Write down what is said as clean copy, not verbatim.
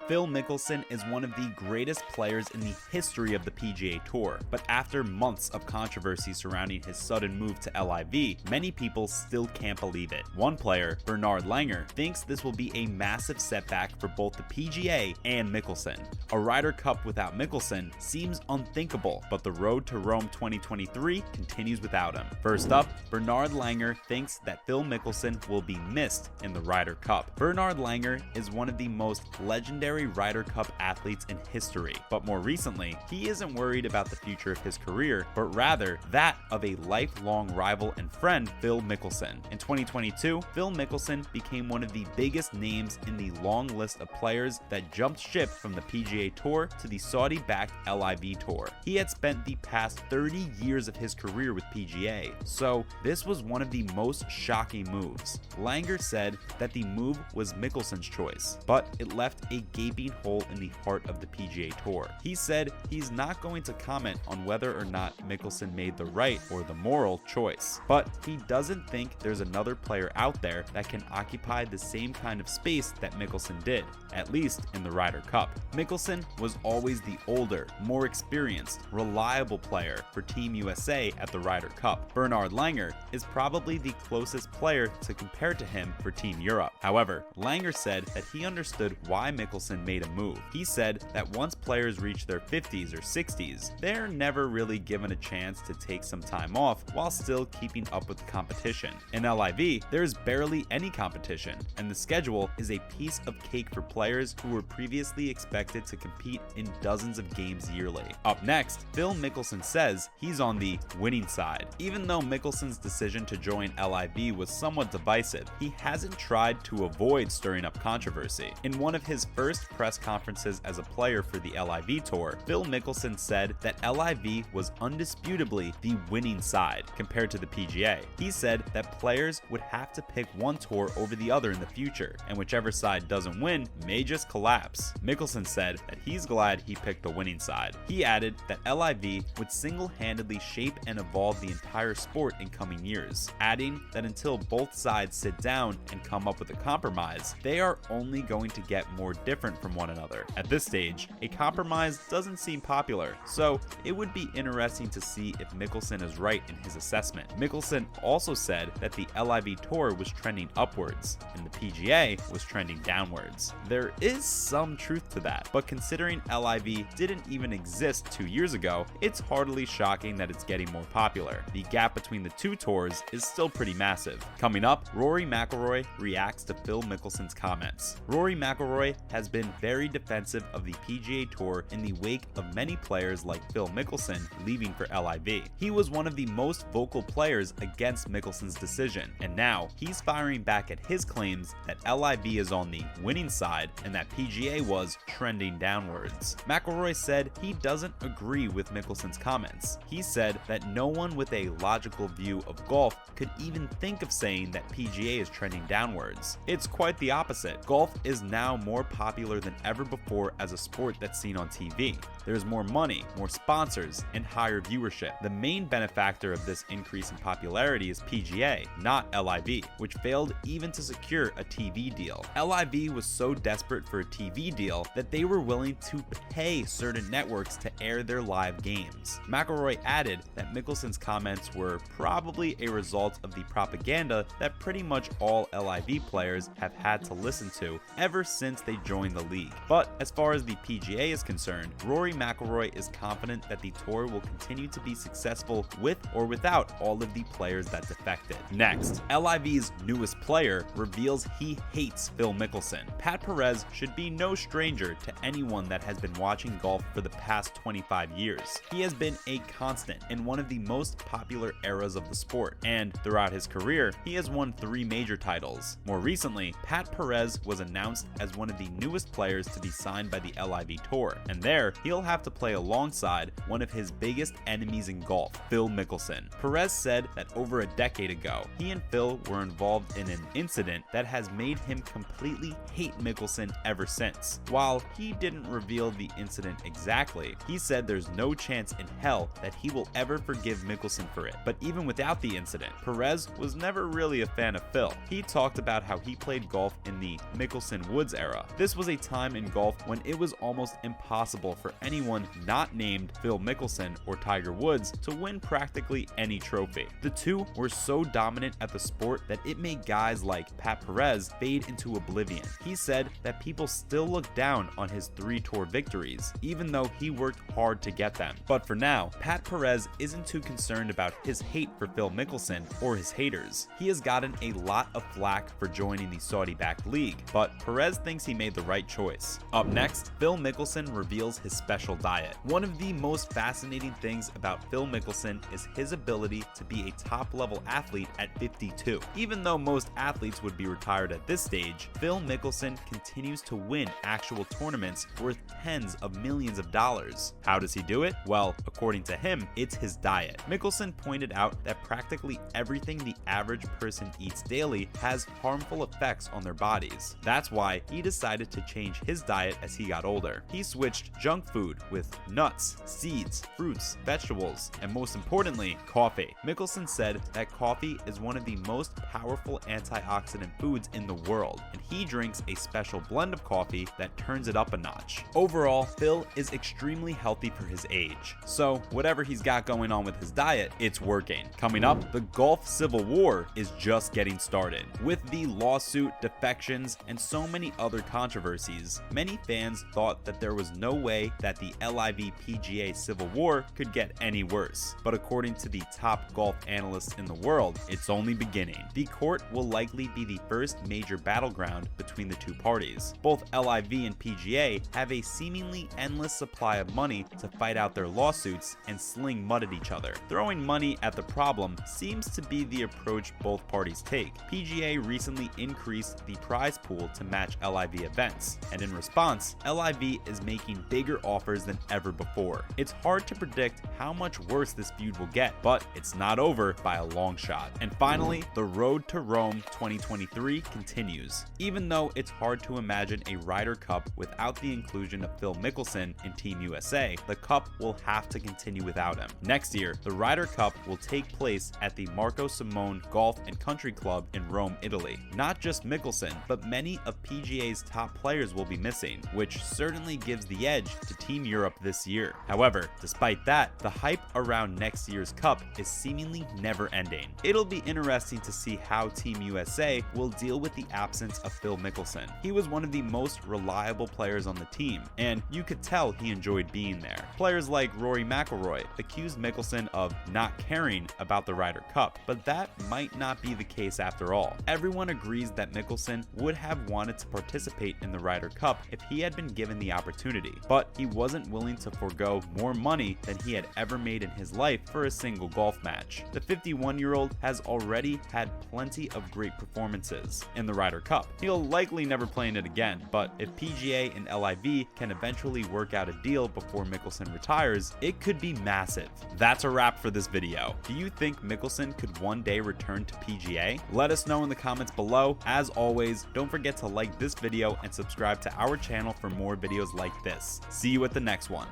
Phil Mickelson is one of the greatest players in the history of the PGA Tour, but after months of controversy surrounding his sudden move to LIV, many people still can't believe it. One player, Bernhard Langer, thinks this will be a massive setback for both the PGA and Mickelson. A Ryder Cup without Mickelson seems unthinkable, but the road to Rome 2023 continues without him. First up, Bernhard Langer thinks that Phil Mickelson will be missed in the Ryder Cup. Bernhard Langer is one of the most legendary Ryder Cup athletes in history, but more recently, he isn't worried about the future of his career, but rather that of a lifelong rival and friend, Phil Mickelson. In 2022, Phil Mickelson became one of the biggest names in the long list of players that jumped ship from the PGA Tour to the Saudi-backed LIV Tour. He had spent the past 30 years of his career with PGA, so this was one of the most shocking moves. Langer said that the move was Mickelson's choice, but it left a gaping hole in the heart of the PGA Tour. He said he's not going to comment on whether or not Mickelson made the right or the moral choice, but he doesn't think there's another player out there that can occupy the same kind of space that Mickelson did, at least in the Ryder Cup. Mickelson was always the older, more experienced, reliable player for Team USA at the Ryder Cup. Bernhard Langer is probably the closest player to compare to him for Team Europe. However, Langer said that he understood why Mickelson made a move. He said that once players reach their 50s or 60s, they're never really given a chance to take some time off while still keeping up with the competition. In LIV, there's barely any competition, and the schedule is a piece of cake for players who were previously expected to compete in dozens of games yearly. Up next, Phil Mickelson says he's on the winning side. Even though Mickelson's decision to join LIV was somewhat divisive, he hasn't tried to avoid stirring up controversy. In one of his first press conferences as a player for the LIV Tour, Phil Mickelson said that LIV was undisputably the winning side compared to the PGA. He said that players would have to pick one tour over the other in the future, and whichever side doesn't win may just collapse. Mickelson said that he's glad he picked the winning side. He added that LIV would single-handedly shape and evolve the entire sport in coming years, adding that until both sides sit down and come up with a compromise, they are only going to get more different from one another. At this stage, a compromise doesn't seem popular, so it would be interesting to see if Mickelson is right in his assessment. Mickelson also said that the LIV Tour was trending upwards and the PGA was trending downwards. There is some truth to that, but considering LIV didn't even exist 2 years ago, it's hardly shocking that it's getting more popular. The gap between the two tours is still pretty massive. Coming up, Rory McIlroy reacts to Phil Mickelson's comments. Rory McIlroy has been very defensive of the PGA Tour in the wake of many players like Phil Mickelson leaving for LIV. He was one of the most vocal players against Mickelson's decision, and now he's firing back at his claims that LIV is on the winning side and that PGA was trending downwards. McIlroy said he doesn't agree with Mickelson's comments. He said that no one with a logical view of golf could even think of saying that PGA is trending downwards. It's quite the opposite. Golf is now more popular than ever before as a sport that's seen on TV. There's more money, more sponsors, and higher viewership. The main benefactor of this increase in popularity is PGA, not LIV, which failed even to secure a TV deal. LIV was so desperate for a TV deal that they were willing to pay certain networks to air their live games. McIlroy added that Mickelson's comments were probably a result of the propaganda that pretty much all LIV players have had to listen to ever since they joined the league. But as far as the PGA is concerned, Rory McIlroy is confident that the tour will continue to be successful with or without all of the players that defected. Next, LIV's newest player reveals he hates Phil Mickelson. Pat Perez should be no stranger to anyone that has been watching golf for the past 25 years. He has been a constant in one of the most popular eras of the sport, and throughout his career, he has won 3 major titles. More recently, Pat Perez was announced as one of the newest players to be signed by the LIV Tour, and there, he'll have to play alongside one of his biggest enemies in golf, Phil Mickelson. Perez said that over a decade ago, he and Phil were involved in an incident that has made him completely hate Mickelson ever since. While he didn't reveal the incident exactly, he said there's no chance in hell that he will ever forgive Mickelson for it. But even without the incident, Perez was never really a fan of Phil. He talked about how he played golf in the Mickelson-Woods era. This was a time in golf when it was almost impossible for anyone not named Phil Mickelson or Tiger Woods to win practically any trophy. The two were so dominant at the sport that it made guys like Pat Perez fade into oblivion. He said that people still look down on his 3 tour victories, even though he worked hard to get them. But for now, Pat Perez isn't too concerned about his hate for Phil Mickelson or his haters. He has gotten a lot of flack for joining the Saudi-backed league, but Perez thinks he made the right choice. Up next, Phil Mickelson reveals his special diet. One of the most fascinating things about Phil Mickelson is his ability to be a top-level athlete at 52. Even though most athletes would be retired at this stage, Phil Mickelson continues to win actual tournaments worth tens of millions of dollars. How does he do it? Well, according to him, it's his diet. Mickelson pointed out that practically everything the average person eats daily has harmful effects on their bodies. That's why he decided to change his diet as he got older. He switched junk food with nuts, seeds, fruits, vegetables, and most importantly, coffee. Mickelson said that coffee is one of the most powerful antioxidant foods in the world, and he drinks a special blend of coffee that turns it up a notch. Overall, Phil is extremely healthy for his age, so whatever he's got going on with his diet, it's working. Coming up, the golf civil war is just getting started. With the lawsuit, defections, and so many other controversies, many fans thought that there was no way that the LIV PGA civil war could get any worse. But according to the top golf analysts in the world, it's only beginning. The court will likely be the first major battleground between the two parties. Both LIV and PGA have a seemingly endless supply of money to fight out their lawsuits and sling mud at each other. Throwing money at the problem seems to be the approach both parties take. PGA recently increased the prize pool to match LIV events, and in response, LIV is making bigger offers than ever before. It's hard to predict how much worse this feud will get, but it's not over by a long shot. And finally, the road to Rome 2023 continues. Even though it's hard to imagine a Ryder Cup without the inclusion of Phil Mickelson in Team USA, the Cup will have to continue without him. Next year, the Ryder Cup will take place at the Marco Simone Golf and Country Club in Rome, Italy. Not just Mickelson, but many of PGA's top players will be missing, which certainly gives the edge to Team Europe this year. However, despite that, the hype around next year's Cup is seemingly never ending. It'll be interesting to see how Team USA will deal with the absence of Phil Mickelson. He was one of the most reliable players on the team, and you could tell he enjoyed being there. Players like Rory McIlroy accused Mickelson of not caring about the Ryder Cup, but that might not be the case after all. Everyone agrees that Mickelson would have wanted to participate in the Ryder Cup if he had been given the opportunity, but he wasn't willing to forego more money than he had ever made in his life for a single golf match. The 51-year-old has already had plenty of great performances in the Ryder Cup. He'll likely never play in it again, but if PGA and LIV can eventually work out a deal before Mickelson retires, it could be massive. That's a wrap for this video. Do you think Mickelson could one day return to PGA? Let us know in the comments below. As always, don't forget to like this video and subscribe to our channel for more videos like this. See you at the next one.